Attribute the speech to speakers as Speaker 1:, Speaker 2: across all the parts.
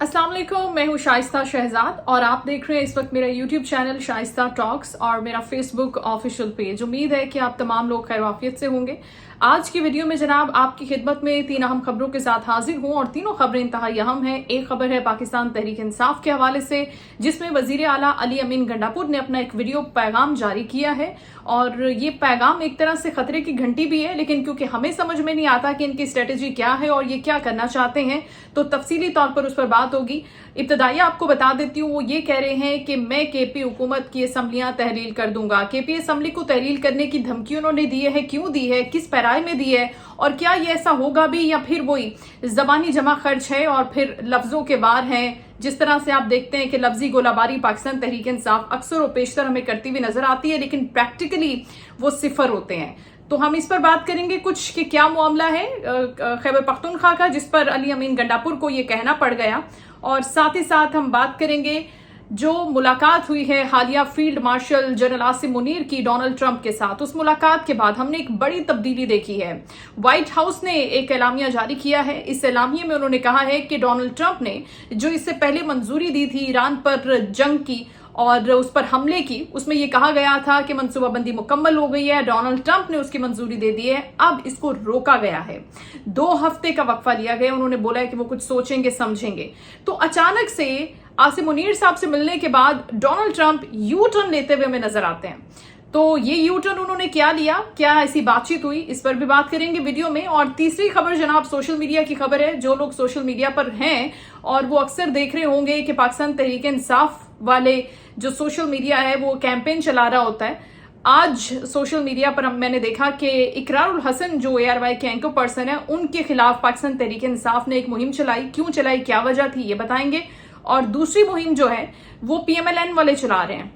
Speaker 1: अस्सलाम वालेकुम, मैं हूँ शाइस्ता शहजाद और आप देख रहे हैं इस वक्त मेरा YouTube चैनल शाइस्ता टॉक्स और मेरा Facebook ऑफिशियल पेज। उम्मीद है कि आप तमाम लोग खैर वाफियत से होंगे। आज की वीडियो में जनाब आपकी खिदमत में 3 अहम खबरों के साथ हाजिर हूँ और तीनों खबरें इंतहाई अहम हैं। एक खबर है पाकिस्तान तहरीक इंसाफ के हवाले से, जिसमें वजीर आला अली अमीन गंडापुर ने अपना एक वीडियो पैगाम जारी किया है और ये पैगाम एक तरह से खतरे की घंटी भी है, लेकिन क्योंकि हमें समझ में नहीं आता कि इनकी स्ट्रेटेजी क्या है और ये क्या करना चाहते हैं, तो तफसीली तौर पर उस पर बात होगी। इब्तदाइया आपको बता देती हूँ, वो ये कह रहे हैं कि मैं केपी हुकूमत की असम्बलियां तहरील कर दूंगा। केपी असम्बली को तहरील करने की धमकी उन्होंने दी है, क्यों दी है, किस पैराए में दी है और क्या ये ऐसा होगा भी या फिर वही जबानी जमा खर्च है और फिर लफ्जों के वार हैं। जिस तरह से आप देखते हैं कि लफ्जी गोलाबारी पाकिस्तान तहरीक इंसाफ अक्सर और पेशतर हमें करती हुई नजर आती है, लेकिन प्रैक्टिकली वो सिफर होते हैं। तो हम इस पर बात करेंगे कुछ कि क्या मामला है खैबर पख्तूनख्वा का, जिस पर अली अमीन गंडापुर को ये कहना पड़ गया, और साथ ही साथ हम बात करेंगे जो मुलाकात हुई है हालिया field marshal general Asim Munir की डोनाल्ड ट्रंप के साथ। उस मुलाकात के बाद हमने एक बड़ी तब्दीली देखी है। व्हाइट हाउस ने एक एलामिया जारी किया है। इस एलामिये में उन्होंने कहा है कि डोनाल्ड ट्रंप ने जो इससे पहले मंजूरी दी थी ईरान पर जंग की और उस पर हमले की, उसमें यह कहा गया था कि मनसूबाबंदी मुकम्मल हो गई है, डोनाल्ड ट्रंप ने उसकी मंजूरी दे दी है, अब इसको रोका गया है। 2 हफ्ते का वक्फा लिया गया। उन्होंने बोला है कि वो कुछ सोचेंगे समझेंगे। तो अचानक से आसिम मुनीर साहब से मिलने के बाद डोनाल्ड ट्रंप यू टर्न लेते हुए हमें नजर आते हैं। तो ये यू टर्न उन्होंने क्या लिया, क्या ऐसी बातचीत हुई, इस पर भी बात करेंगे वीडियो में। और तीसरी खबर जनाब सोशल मीडिया की खबर है। जो लोग सोशल मीडिया पर हैं और वो अक्सर देख रहे होंगे कि पाकिस्तान तहरीक इंसाफ वाले जो सोशल मीडिया है वो कैंपेन चला रहा होता है। आज सोशल मीडिया पर मैंने देखा कि इकरारुल हसन जो ARY के एंकर पर्सन है, उनके खिलाफ पाकिस्तान तहरीक इंसाफ ने एक मुहिम चलाई। क्यों चलाई, क्या वजह थी, ये बताएंगे। और दूसरी मुहिम जो है वो PMLN वाले चला रहे हैं।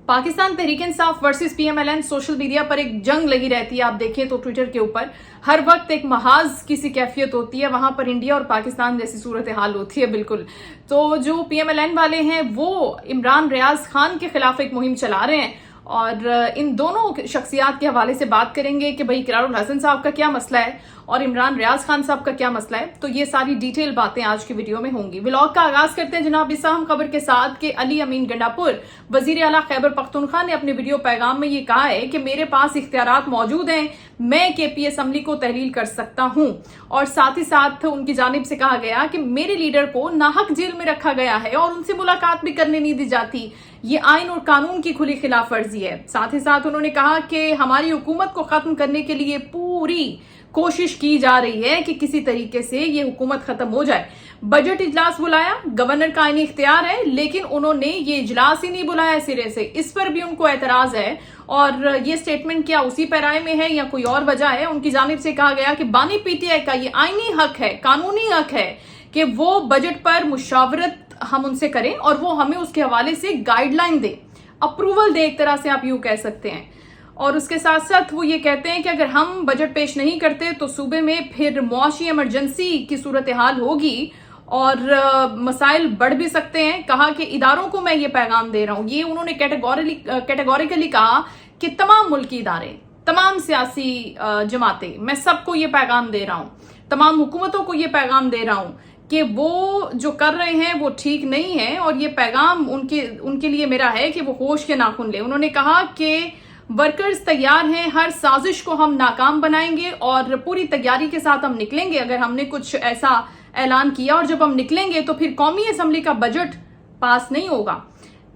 Speaker 1: Pakistan Tehreek Insaf versus PMLN social media पर एक जंग लगी रहती है। आप देखें तो ट्विटर के ऊपर हर वक्त एक महाज की सी कैफियत होती है, वहां पर इंडिया और पाकिस्तान जैसी सूरत हाल होती है बिल्कुल। तो जो PMLN वाले हैं वो इमरान रियाज खान के खिलाफ एक मुहिम चला रहे हैं और इन दोनों शख्सियात के हवाले से बात करेंगे कि भाई इकरारुल हसन साहब का क्या मसला है और इमरान रियाज खान साहब का क्या मसला है। तो ये सारी डिटेल बातें आज की वीडियो में होंगी। व्लॉग का आगाज करते हैं जनाब इस अहम खबर के साथ कि अली अमीन गंडापुर वजीर आला खैबर पख्तूनख्वा ने अपने वीडियो पैगाम में ये कहा है कि मेरे पास इख्तियारात मौजूद हैं, मैं केपी असम्बली को तहलील कर सकता हूं। और साथ ही साथ उनकी जानिब से कहा गया कि मेरे लीडर को नाहक जेल में रखा गया है और उनसे मुलाकात भी करने नहीं दी जाती। ये आइन और कानून की खुली खिलाफ वर्जी है। साथ ही साथ उन्होंने कहा कि हमारी हुकूमत को खत्म करने के लिए पूरी कोशिश की जा रही है कि किसी तरीके से ये हुकूमत खत्म हो जाए। बजट इजलास बुलाया, गवर्नर का आईनी इख्तियार है, लेकिन उन्होंने ये इजलास ही नहीं बुलाया सिरे से। इस पर भी उनको एतराज है और ये स्टेटमेंट क्या उसी पैराए में है या कोई और वजह है। उनकी जानिब से कहा गया कि बानी PTI का ये आईनी हक है, कानूनी हक है कि वो बजट पर मुशावरत हम उनसे करें और वो हमें उसके हवाले से गाइडलाइन दे, अप्रूवल दे, एक तरह से आप यूं कह सकते हैं। और उसके साथ साथ वो ये कहते हैं कि अगर हम बजट पेश नहीं करते तो सूबे में फिर मुआशी इमरजेंसी की सूरत हाल होगी और मसाइल बढ़ भी सकते हैं। कहा कि इदारों को मैं ये पैगाम दे रहा हूं। ये उन्होंने कैटेगोरिकली कहा कि तमाम मुल्की इदारे, तमाम सियासी जमातें, मैं सबको ये पैगाम दे रहा हूं, तमाम हुकूमतों को ये पैगाम दे रहा हूं कि वो जो कर रहे हैं वो ठीक नहीं है और ये पैगाम उनके लिए मेरा है कि वो होश के नाखून ले। उन्होंने कहा कि वर्कर्स तैयार हैं, हर साजिश को हम नाकाम बनाएंगे और पूरी तैयारी के साथ हम निकलेंगे अगर हमने कुछ ऐसा ऐलान किया, और जब हम निकलेंगे तो फिर कौमी असम्बली का बजट पास नहीं होगा।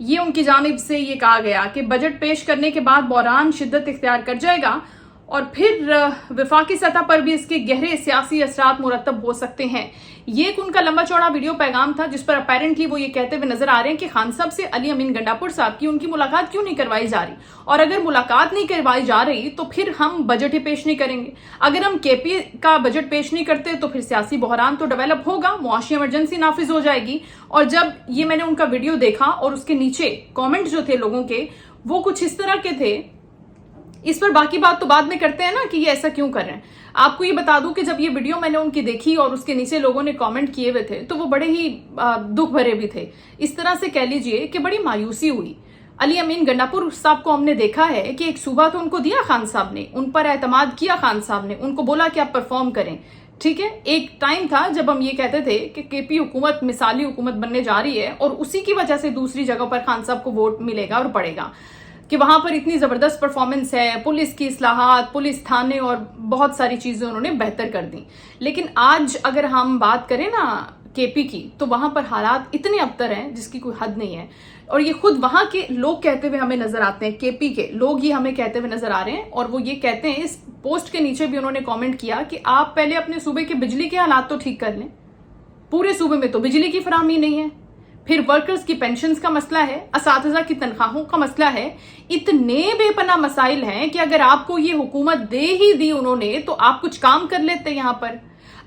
Speaker 1: ये उनकी जानिब से ये कहा गया कि बजट पेश करने के बाद बहरान शिद्दत इख्तियार कर जाएगा और फिर वफाकी सतह पर भी इसके गहरे सियासी असरात मुरतब हो सकते हैं। ये एक उनका लंबा चौड़ा वीडियो पैगाम था जिस पर अपेरेंटली वो ये कहते हुए नजर आ रहे हैं कि खान साहब से अली अमीन गंडापुर साहब की उनकी मुलाकात क्यों नहीं करवाई जा रही, और अगर मुलाकात नहीं करवाई जा रही तो फिर हम बजट ही पेश नहीं करेंगे। अगर हम केपी का बजट पेश नहीं करते तो फिर सियासी बहरान तो डेवलप होगा, मुआशी इमरजेंसी नाफिज हो जाएगी। और जब ये मैंने उनका वीडियो देखा और उसके नीचे कॉमेंट जो थे लोगों के वो कुछ इस तरह के थे। इस पर बाकी बात तो बाद में करते हैं ना कि ये ऐसा क्यों कर रहे हैं। आपको ये बता दूं कि जब ये वीडियो मैंने उनकी देखी और उसके नीचे लोगों ने कमेंट किए हुए थे तो वो बड़े ही दुख भरे भी थे। इस तरह से कह लीजिए कि बड़ी मायूसी हुई। अली अमीन गंडापुर साहब को हमने देखा है कि एक सूबा तो उनको दिया खान साहब ने, उन पर एतमाद किया खान साहब ने, उनको बोला कि आप परफॉर्म करें, ठीक है, एक टाइम था जब हम ये कहते थे कि केपी हुकूमत मिसाली हुकूमत बनने जा रही है और उसी की वजह से दूसरी जगह पर खान साहब को वोट मिलेगा और पड़ेगा, कि वहां पर इतनी जबरदस्त परफॉर्मेंस है, पुलिस की इस्लाहात, पुलिस थाने और बहुत सारी चीजें उन्होंने बेहतर कर दी। लेकिन आज अगर हम बात करें ना केपी की, तो वहां पर हालात इतने अबतर हैं जिसकी कोई हद नहीं है। और ये खुद वहां के लोग कहते हुए हमें नजर आते हैं, केपी के लोग ही हमें कहते हुए नजर आ रहे हैं। और वो ये कहते हैं, इस पोस्ट के नीचे भी उन्होंने कमेंट किया कि आप पहले अपने सूबे के बिजली के हालात तो ठीक कर लें। पूरे सूबे में तो बिजली की फराहमी नहीं है, फिर वर्कर्स की पेंशन्स का मसला है, असातिज़ा की तनख्वाहों का मसला है। इतने बेपनाह मसाइल हैं कि अगर आपको ये हुकूमत दे ही दी उन्होंने तो आप कुछ काम कर लेते। यहां पर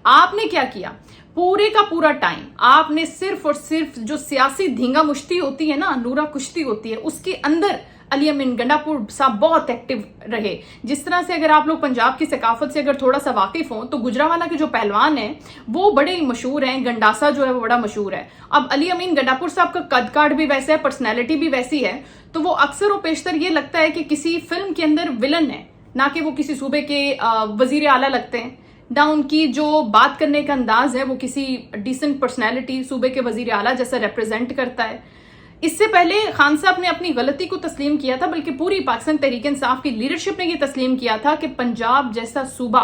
Speaker 1: आपने क्या किया, पूरे का पूरा टाइम आपने सिर्फ और सिर्फ जो सियासी धींगा मुश्ती होती है ना, नूरा कुश्ती होती है, उसके अंदर अली अमीन गंडापुर साहब बहुत एक्टिव रहे। जिस तरह से अगर आप लोग पंजाब की सकाफत से अगर थोड़ा सा वाकिफ हो तो गुजरावाला के जो पहलवान हैं वो बड़े ही मशहूर हैं, गंडासा जो है वो बड़ा मशहूर है। अब अली अमीन गंडापुर साहब का कद काठ भी वैसा है, पर्सनैलिटी भी वैसी है, तो वो अक्सर और पेशतर ये लगता है कि किसी फिल्म के अंदर विलन है, ना कि वो किसी सूबे के वजीर आला लगते हैं, ना उनकी जो बात करने का अंदाज है वो किसी डिसेंट पर्सनैलिटी सूबे के वजीर आला जैसा रिप्रेजेंट करता है। इससे पहले खान साहब ने अपनी गलती को तस्लीम किया था, बल्कि पूरी पाकिस्तान तहरीक इंसाफ की लीडरशिप ने यह तस्लीम किया था कि पंजाब जैसा सूबा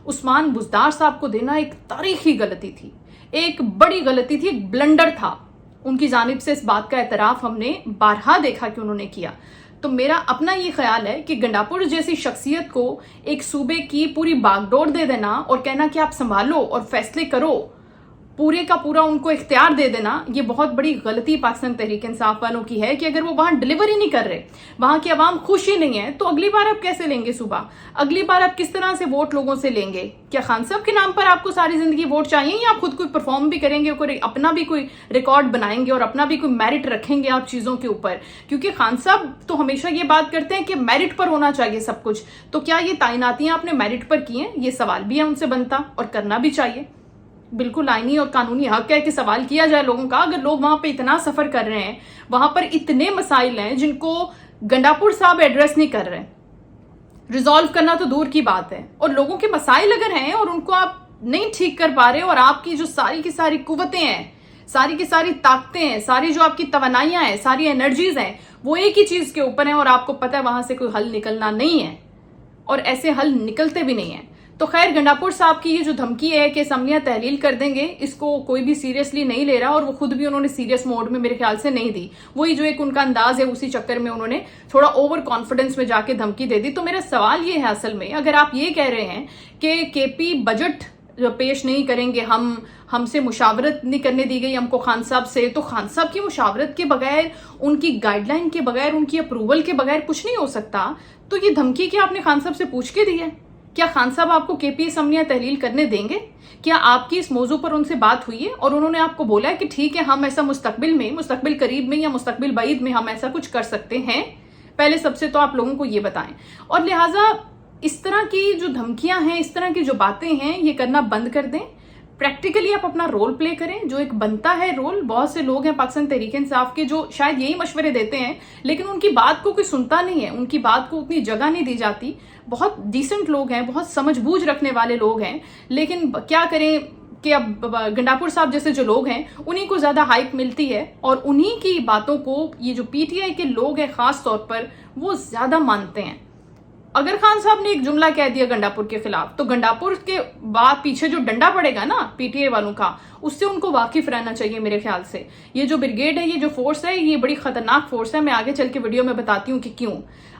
Speaker 1: उस्मान बुज़दार साहब को देना एक तारीखी गलती थी, एक बड़ी गलती थी, एक ब्लंडर था उनकी जानिब से। इस बात का एतराफ हमने बारहा देखा कि उन्होंने किया। तो मेरा अपना ये ख्याल है कि गंडापुर जैसी शख्सियत को एक सूबे की पूरी बागडोर दे देना और कहना कि आप संभालो और फैसले करो, पूरे का पूरा उनको इख्तियार दे देना, ये बहुत बड़ी गलती पाकिस्तान तहरीक इंसाफ वालों की है कि अगर वो वहां डिलीवरी नहीं कर रहे, वहां की आवाम खुश ही नहीं है, तो अगली बार आप कैसे लेंगे सूबा? अगली बार आप किस तरह से वोट लोगों से लेंगे? क्या खान साहब के नाम पर आपको सारी जिंदगी वोट चाहिए, या आप खुद कोई परफॉर्म भी करेंगे, कोई अपना भी कोई रिकॉर्ड बनाएंगे और अपना भी कोई मेरिट रखेंगे आप चीजों के ऊपर? क्योंकि खान साहब तो हमेशा ये बात करते हैं कि मेरिट पर होना चाहिए सब कुछ, तो क्या ये तैनातियां आपने मेरिट पर की हैं? ये सवाल भी है उनसे बनता और करना भी चाहिए। बिल्कुल आईनी और कानूनी हक है कि सवाल किया जाए लोगों का। अगर लोग वहां पे इतना सफर कर रहे हैं, वहां पर इतने मसाइल हैं जिनको गंडापुर साहब एड्रेस नहीं कर रहे, रिजॉल्व करना तो दूर की बात है, और लोगों के मसाइल अगर हैं और उनको आप नहीं ठीक कर पा रहे, और आपकी जो सारी की सारी कुव्वतें हैं, सारी की सारी ताकतें हैं, सारी जो आपकी तवनाइयां हैं, सारी एनर्जीज हैं, वो एक ही चीज के ऊपर है और आपको पता है वहां से कोई हल निकलना नहीं है और ऐसे हल निकलते भी नहीं है। तो खैर, गंडापुर साहब की ये जो धमकी है कि असम्बलियां तहलील कर देंगे, इसको कोई भी सीरियसली नहीं ले रहा, और वो खुद भी उन्होंने सीरियस मोड में मेरे ख्याल से नहीं दी। वही जो एक उनका अंदाज है, उसी चक्कर में उन्होंने थोड़ा ओवर कॉन्फिडेंस में जाके धमकी दे दी। तो मेरा सवाल ये है असल में, अगर आप ये कह रहे हैं कि केपी बजट पेश नहीं करेंगे, हमसे मुशावरत नहीं करने दी गई हमको खान साहब से, तो खान साहब की मुशावरत के बगैर, उनकी गाइडलाइन के बगैर, उनकी अप्रूवल के बगैर कुछ नहीं हो सकता। तो ये धमकी क्या आपने खान साहब से पूछ के दी है? क्या खान साहब आपको केपी असम्बलियां तहलील करने देंगे? क्या आपकी इस मौजू पर उनसे बात हुई है और उन्होंने आपको बोला है कि ठीक है, हम ऐसा मुस्तकबिल करीब में या मुस्तकबिल बाईद में हम ऐसा कुछ कर सकते हैं? पहले सबसे तो आप लोगों को ये बताएं। और लिहाजा इस तरह की जो धमकियां हैं, इस तरह की जो बातें हैं, ये करना बंद कर दें। प्रैक्टिकली आप अपना रोल प्ले करें, जो एक बनता है रोल। बहुत से लोग हैं पाकिस्तान तहरीक इंसाफ के जो शायद यही मशवरे देते हैं, लेकिन उनकी बात को कोई सुनता नहीं है, उनकी बात को उतनी जगह नहीं दी जाती। बहुत डिसेंट लोग हैं, बहुत समझबूझ रखने वाले लोग हैं, लेकिन क्या करें कि अब गंडापुर साहब जैसे जो लोग हैं उन्हीं को ज्यादा हाइप मिलती है, और उन्हीं की बातों को ये जो पीटीआई के लोग हैं खास तौर पर वो ज्यादा मानते हैं। अगर खान साहब ने एक जुमला कह दिया गंडापुर के खिलाफ, तो गंडापुर के बाद पीछे जो डंडा पड़ेगा ना पीटीआई वालों का, उससे उनको वाकिफ रहना चाहिए मेरे ख्याल से। ये जो ब्रिगेड है, ये जो फोर्स है, ये बड़ी खतरनाक फोर्स है। मैं आगे चल के वीडियो में बताती हूँ कि क्यों।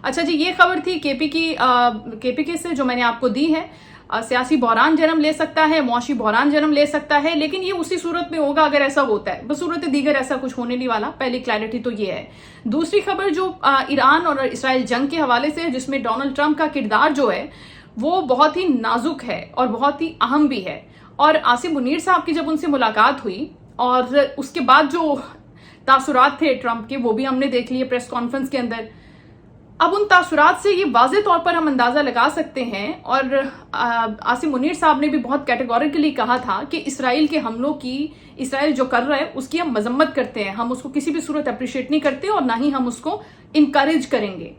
Speaker 1: अच्छा जी, ये खबर थी केपी के से जो मैंने आपको दी है। सियासी बहरान जन्म ले सकता है, मुआशी बहरान जन्म ले सकता है, लेकिन ये उसी सूरत में होगा अगर ऐसा होता है। बसूरत दीगर ऐसा कुछ होने नहीं वाला। पहली क्लैरिटी तो ये है। दूसरी खबर जो ईरान और इसराइल जंग के हवाले से है, जिसमें डोनाल्ड ट्रंप का किरदार जो है वो बहुत ही नाजुक है और बहुत ही अहम भी है। और आसिम मुनीर साहब की जब उनसे मुलाकात हुई और उसके बाद जो तासुरात थे ट्रंप के, वो भी हमने देख लिए प्रेस कॉन्फ्रेंस के अंदर। अब उन तासुरात से ये वाज़े तौर पर हम अंदाजा लगा सकते हैं, और आसिम मुनीर साहब ने भी बहुत कैटेगोरिकली कहा था कि इसराइल के हमलों की, इसराइल जो कर रहा है उसकी हम मजम्मत करते हैं, हम उसको किसी भी सूरत अप्रिशिएट नहीं करते और ना ही हम उसको इनकरेज करेंगे।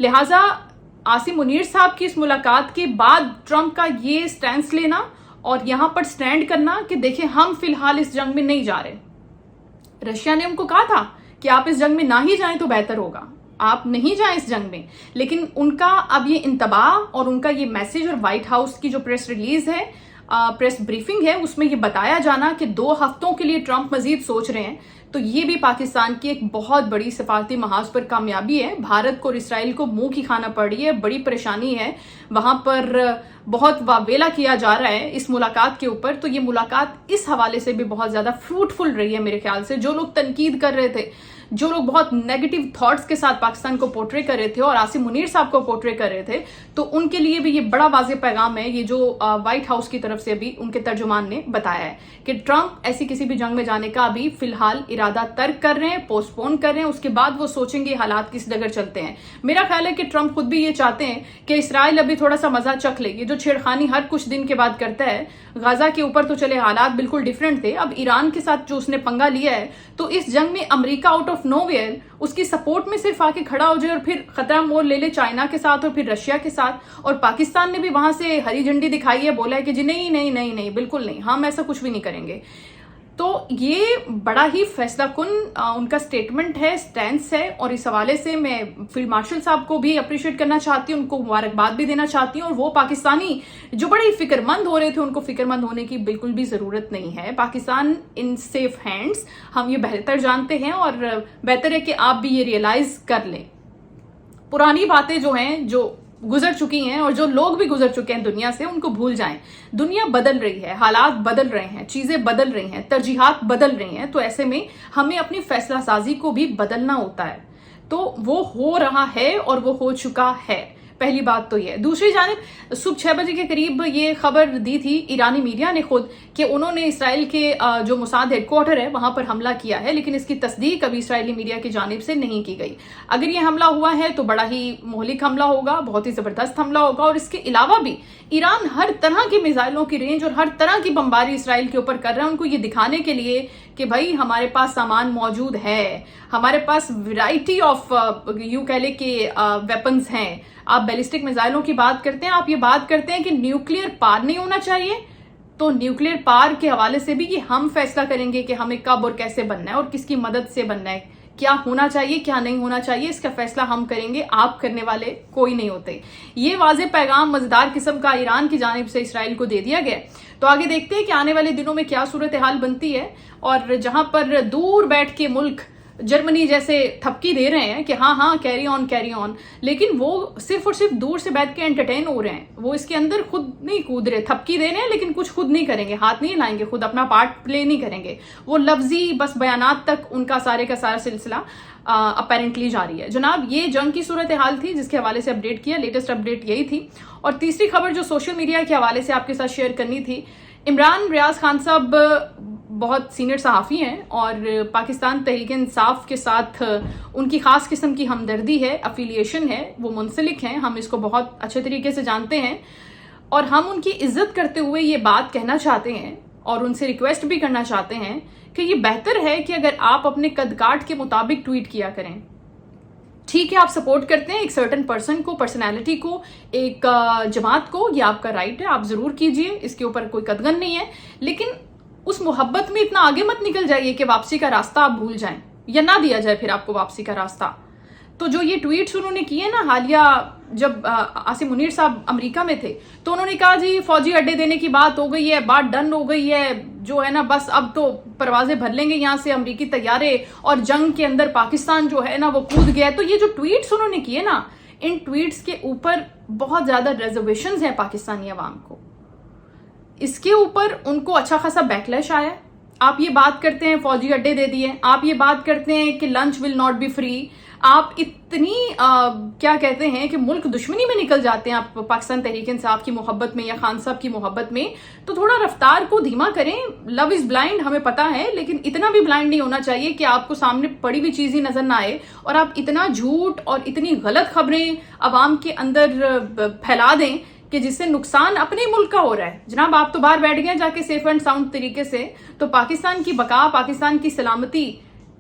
Speaker 1: लिहाजा आसिम मुनीर साहब की इस मुलाकात के बाद ट्रंप का ये स्टैंस लेना और यहाँ पर स्टैंड करना कि देखिए हम फिलहाल इस जंग में नहीं जा रहे। रशिया ने उनको कहा था कि आप इस जंग में ना ही जाएं तो बेहतर होगा, आप नहीं जाएं इस जंग में, लेकिन उनका अब ये इंतबाह और उनका ये मैसेज और व्हाइट हाउस की जो प्रेस रिलीज है, प्रेस ब्रीफिंग है, उसमें ये बताया जाना कि 2 हफ्तों के लिए ट्रंप मजीद सोच रहे हैं, तो ये भी पाकिस्तान की एक बहुत बड़ी सफारती महाज पर कामयाबी है। भारत को और इसराइल को मुंह की खाना पड़ रही है, बड़ी परेशानी है, वहां पर बहुत वावेला किया जा रहा है इस मुलाकात के ऊपर। तो ये मुलाकात इस हवाले से भी बहुत ज्यादा फ्रूटफुल रही है मेरे ख्याल से। जो लोग तनकीद कर रहे थे, जो लोग बहुत नेगेटिव थॉट्स के साथ पाकिस्तान को पोर्ट्रे कर रहे थे और आसिम मुनीर साहब को पोर्ट्रे कर रहे थे, तो उनके लिए भी ये बड़ा वाज़ेह पैगाम है, ये जो व्हाइट हाउस की तरफ से अभी उनके तर्जुमान ने बताया है कि ट्रंप ऐसी किसी भी जंग में जाने का अभी फिलहाल इरादा तर्क कर रहे हैं, पोस्टपोन कर रहे हैं, उसके बाद वो सोचेंगे हालात किस डगर चलते हैं। मेरा ख्याल है कि ट्रंप खुद भी ये चाहते हैं कि इसराइल अभी थोड़ा सा मजा चख ले। ये जो छेड़खानी हर कुछ दिन के बाद करता है, गाजा के ऊपर तो चले हालात बिल्कुल डिफरेंट थे, अब ईरान के साथ जो उसने पंगा लिया है, तो इस जंग में अमेरिका आउट ऑफ नोवेयर उसकी सपोर्ट में सिर्फ आके खड़ा हो जाए और फिर खतरा मोल ले ले चाइना के साथ और फिर रशिया के साथ। और पाकिस्तान ने भी वहां से हरी झंडी दिखाई है, बोला है कि जी नहीं नहीं नहीं नहीं, बिल्कुल नहीं, हम ऐसा कुछ भी नहीं करेंगे। तो ये बड़ा ही फैसला कुन उनका स्टेटमेंट है, स्टैंस है, और इस हवाले से मैं फील्ड मार्शल साहब को भी अप्रिशिएट करना चाहती हूँ, उनको मुबारकबाद भी देना चाहती हूँ। और वो पाकिस्तानी जो बड़े ही फिक्रमंद हो रहे थे, उनको फिक्रमंद होने की बिल्कुल भी जरूरत नहीं है। पाकिस्तान इन सेफ हैंड्स, हम ये बेहतर जानते हैं और बेहतर है कि आप भी ये रियलाइज कर लें। पुरानी बातें जो हैं, जो गुजर चुकी हैं और जो लोग भी गुजर चुके हैं दुनिया से, उनको भूल जाएं। दुनिया बदल रही है, हालात बदल रहे हैं, चीजें बदल रही हैं, तरजीहात बदल रही हैं, तो ऐसे में हमें अपनी फैसला साजी को भी बदलना होता है। तो वो हो रहा है और वो हो चुका है, पहली बात तो ये। दूसरी जानिब सुबह 6 बजे के करीब ये खबर दी थी ईरानी मीडिया ने खुद कि उन्होंने इसराइल के जो मोसाद हेडक्वार्टर है वहां पर हमला किया है, लेकिन इसकी तस्दीक अभी इसराइली मीडिया की जानिब से नहीं की गई। अगर ये हमला हुआ है तो बड़ा ही मोहलिक हमला होगा, बहुत ही जबरदस्त हमला होगा। और इसके अलावा भी ईरान हर तरह की मिसाइलों की रेंज और हर तरह की बमबारी इसराइल के ऊपर कर रहा है, उनको ये दिखाने के लिए कि भाई हमारे पास सामान मौजूद है, हमारे पास वैरायटी ऑफ यूं कह ले कि वेपन्स हैं। आप बैलिस्टिक मिसाइलों की बात करते हैं, आप ये बात करते हैं कि न्यूक्लियर पार नहीं होना चाहिए, तो न्यूक्लियर पार के हवाले से भी ये हम फैसला करेंगे कि हमें कब और कैसे बनना है और किसकी मदद से बनना है, क्या होना चाहिए क्या नहीं होना चाहिए, इसका फैसला हम करेंगे, आप करने वाले कोई नहीं होते। ये वाज़ेह पैगाम मजेदार किस्म का ईरान की जानिब से इसराइल को दे दिया गया। तो आगे देखते हैं कि आने वाले दिनों में क्या सूरत हाल बनती है। और जहां पर दूर बैठ के मुल्क जर्मनी जैसे थपकी दे रहे हैं कि हाँ हाँ कैरी ऑन, लेकिन वो सिर्फ और सिर्फ दूर से बैठ के एंटरटेन हो रहे हैं, वो इसके अंदर खुद नहीं कूद रहे, थपकी दे रहे हैं लेकिन कुछ खुद नहीं करेंगे, हाथ नहीं लाएंगे, खुद अपना पार्ट प्ले नहीं करेंगे। वो लफ्जी बस बयानात तक उनका सारे का सारा सिलसिला अपेरेंटली जारी है। जनाब, ये जंग की सूरत हाल थी जिसके हवाले से अपडेट किया, लेटेस्ट अपडेट यही थी। और तीसरी खबर जो सोशल मीडिया के हवाले से आपके साथ शेयर करनी थी, इमरान रियाज खान साहब बहुत सीनियर सहाफ़ी हैं और पाकिस्तान तहरीक इंसाफ के साथ उनकी ख़ास किस्म की हमदर्दी है, अफिलिएशन है, वो मुंसलिक हैं, हम इसको बहुत अच्छे तरीके से जानते हैं और हम उनकी इज्जत करते हुए ये बात कहना चाहते हैं और उनसे रिक्वेस्ट भी करना चाहते हैं कि ये बेहतर है कि अगर आप अपने कदकाठ के मुताबिक ट्वीट किया करें। ठीक है, आप सपोर्ट करते हैं एक सर्टन पर्सन को, पर्सनैलिटी को, एक जमात को, ये आपका राइट है, आप ज़रूर कीजिए, इसके ऊपर कोई कदगन नहीं है, लेकिन उस मोहब्बत में इतना आगे मत निकल जाइए कि वापसी का रास्ता आप भूल जाएं या ना दिया जाए फिर आपको वापसी का रास्ता। तो जो ये ट्वीट्स उन्होंने किए ना हालिया, जब आसिम मुनीर साहब अमेरिका में थे, तो उन्होंने कहा जी फौजी अड्डे देने की बात हो गई है, बात डन हो गई है, जो है ना बस अब तो परवाजें भर लेंगे यहाँ से अमेरिकी तैयारे और जंग के अंदर पाकिस्तान जो है ना वो कूद गया। तो ये जो ट्वीट्स उन्होंने किए ना, इन ट्वीट्स के ऊपर बहुत ज्यादा रिजर्वेशंस हैं पाकिस्तानी अवाम को, इसके ऊपर उनको अच्छा खासा बैकलैश आया। आप ये बात करते हैं फौजी अड्डे दे दिए, आप ये बात करते हैं कि lunch will not be free, आप इतनी क्या कहते हैं कि मुल्क दुश्मनी में निकल जाते हैं आप पाकिस्तान तहरीक इंसाफ की मोहब्बत में या खान साहब की मोहब्बत में, तो थोड़ा रफ्तार को धीमा करें। लव इज ब्लाइंड, हमें पता है, लेकिन इतना भी ब्लाइंड नहीं होना चाहिए कि आपको सामने पड़ी हुई चीज ही नजर ना आए और आप इतना झूठ और इतनी गलत खबरें अवाम के अंदर फैला दें कि जिससे नुकसान अपने मुल्क का हो रहा है। जनाब, आप तो बाहर बैठ गए जाके सेफ एंड साउंड तरीके से, तो पाकिस्तान की बका, पाकिस्तान की सलामती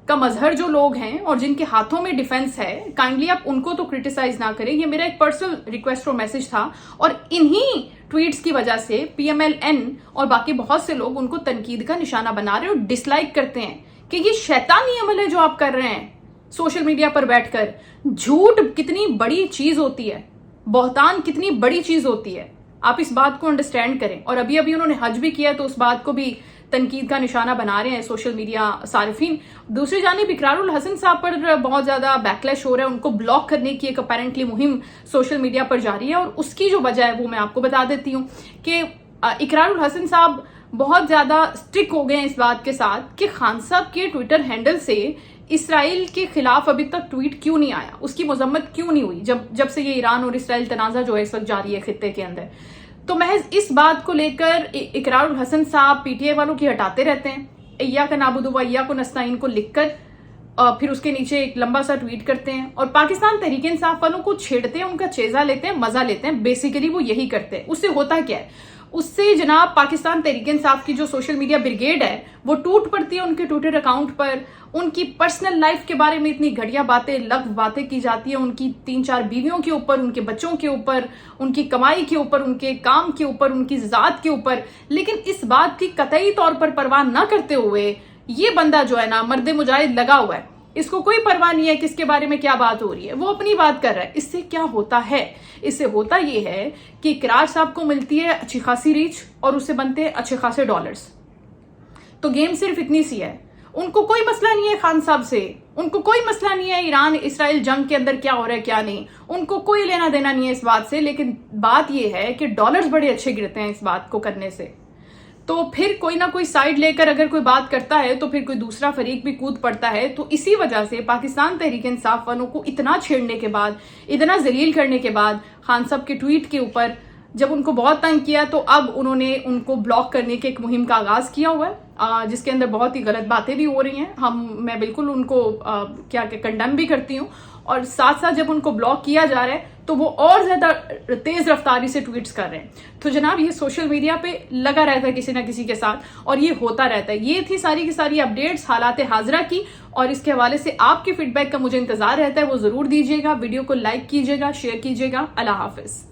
Speaker 1: کا مظہر جو لوگ ہیں اور جن کے ہاتھوں میں ڈیفنس ہے، کائنڈلی آپ ان کو تو کرٹیسائز نہ کریں. یہ میرا ایک پرسنل ریکویسٹ اور میسج تھا، اور انہی ٹویٹس کی وجہ سے پی ایم ایل این اور باقی بہت سے لوگ ان کو تنقید کا نشانہ بنا رہے ہیں اور ڈس لائک کرتے ہیں کہ یہ شیطانی عمل ہے جو آپ کر رہے ہیں سوشل میڈیا پر بیٹھ کر. جھوٹ کتنی بڑی چیز ہوتی ہے، بہتان کتنی بڑی چیز ہوتی ہے، آپ اس بات کو انڈرسٹینڈ کریں. اور ابھی انہوں نے حج بھی کیا تو اس بات کو بھی تنقید کا نشانہ بنا رہے ہیں سوشل میڈیا صارفین. دوسری جانب اقرار الحسن صاحب پر بہت زیادہ بیکلیش ہو رہا ہے. ان کو بلاک کرنے کی ایک اپیرنٹلی مہم سوشل میڈیا پر جاری ہے، اور اس کی جو وجہ ہے وہ میں آپ کو بتا دیتی ہوں کہ اقرار الحسن صاحب بہت زیادہ اسٹرک ہو گئے ہیں اس بات کے ساتھ کہ خان صاحب کے ٹویٹر ہینڈل سے اسرائیل کے خلاف ابھی تک ٹویٹ کیوں نہیں آیا، اس کی مذمت کیوں نہیں ہوئی جب سے یہ ایران اور اسرائیل تنازع جو ہے اس وقت جاری ہے خطے کے اندر. تو محض اس بات کو لے کر اقرار الحسن صاحب پی ٹی آئی والوں کی ہٹاتے رہتے ہیں، ایاک نعبد و ایاک نستعین کو لکھ کر پھر اس کے نیچے ایک لمبا سا ٹویٹ کرتے ہیں اور پاکستان تحریک انصاف والوں کو چھیڑتے ہیں، ان کا چیزہ لیتے ہیں، مزہ لیتے ہیں. بیسیکلی وہ یہی کرتے ہیں. اس سے ہوتا کیا ہے، اس سے جناب پاکستان تحریک انصاف کی جو سوشل میڈیا بریگیڈ ہے وہ ٹوٹ پڑتی ہے. ان کے ٹویٹر اکاؤنٹ پر ان کی پرسنل لائف کے بارے میں اتنی گھٹیا باتیں لغو باتیں کی جاتی ہیں، ان کی 3-4 بیویوں کے اوپر، ان کے بچوں کے اوپر، ان کی کمائی کے اوپر، ان کے کام کے اوپر، ان کی ذات کے اوپر. لیکن اس بات کی قطعی طور پر پرواہ نہ کرتے ہوئے یہ بندہ جو ہے نا مرد مجاہد لگا ہوا ہے، اس کو کوئی پرواہ نہیں ہے کس کے بارے میں کیا بات ہو رہی ہے، وہ اپنی بات کر رہا ہے. اس سے کیا ہوتا ہے، اس سے ہوتا یہ ہے کہ اقرار صاحب کو ملتی ہے اچھی خاصی ریچ اور اس سے بنتے ہیں اچھے خاصے ڈالرز. تو گیم صرف اتنی سی ہے. ان کو کوئی مسئلہ نہیں ہے خان صاحب سے، ان کو کوئی مسئلہ نہیں ہے ایران اسرائیل جنگ کے اندر کیا ہو رہا ہے کیا نہیں، ان کو کوئی لینا دینا نہیں ہے اس بات سے. لیکن بات یہ ہے کہ ڈالرز بڑے اچھے گرتے ہیں اس بات کو کرنے سے. تو پھر کوئی نہ کوئی سائیڈ لے کر اگر کوئی بات کرتا ہے تو پھر کوئی دوسرا فریق بھی کود پڑتا ہے. تو اسی وجہ سے پاکستان تحریک انصاف والوں کو اتنا چھیڑنے کے بعد، اتنا ذلیل کرنے کے بعد، خان صاحب کے ٹویٹ کے اوپر جب ان کو بہت تنگ کیا تو اب انہوں نے ان کو بلاک کرنے کے ایک مہم کا آغاز کیا ہوا ہے، جس کے اندر بہت ہی غلط باتیں بھی ہو رہی ہیں. میں بالکل ان کو کیا کہ کنڈم بھی کرتی ہوں، اور ساتھ ساتھ جب ان کو بلاک کیا جا رہا ہے تو وہ اور زیادہ تیز رفتاری سے ٹویٹس کر رہے ہیں. تو جناب یہ سوشل میڈیا پہ لگا رہتا ہے کسی نہ کسی کے ساتھ، اور یہ ہوتا رہتا ہے. یہ تھی ساری کی ساری اپڈیٹس حالات حاضرہ کی، اور اس کے حوالے سے آپ کے فیڈ بیک کا مجھے انتظار رہتا ہے، وہ ضرور دیجیے گا. ویڈیو کو لائک کیجیے گا، شیئر کیجیے گا. اللہ حافظ.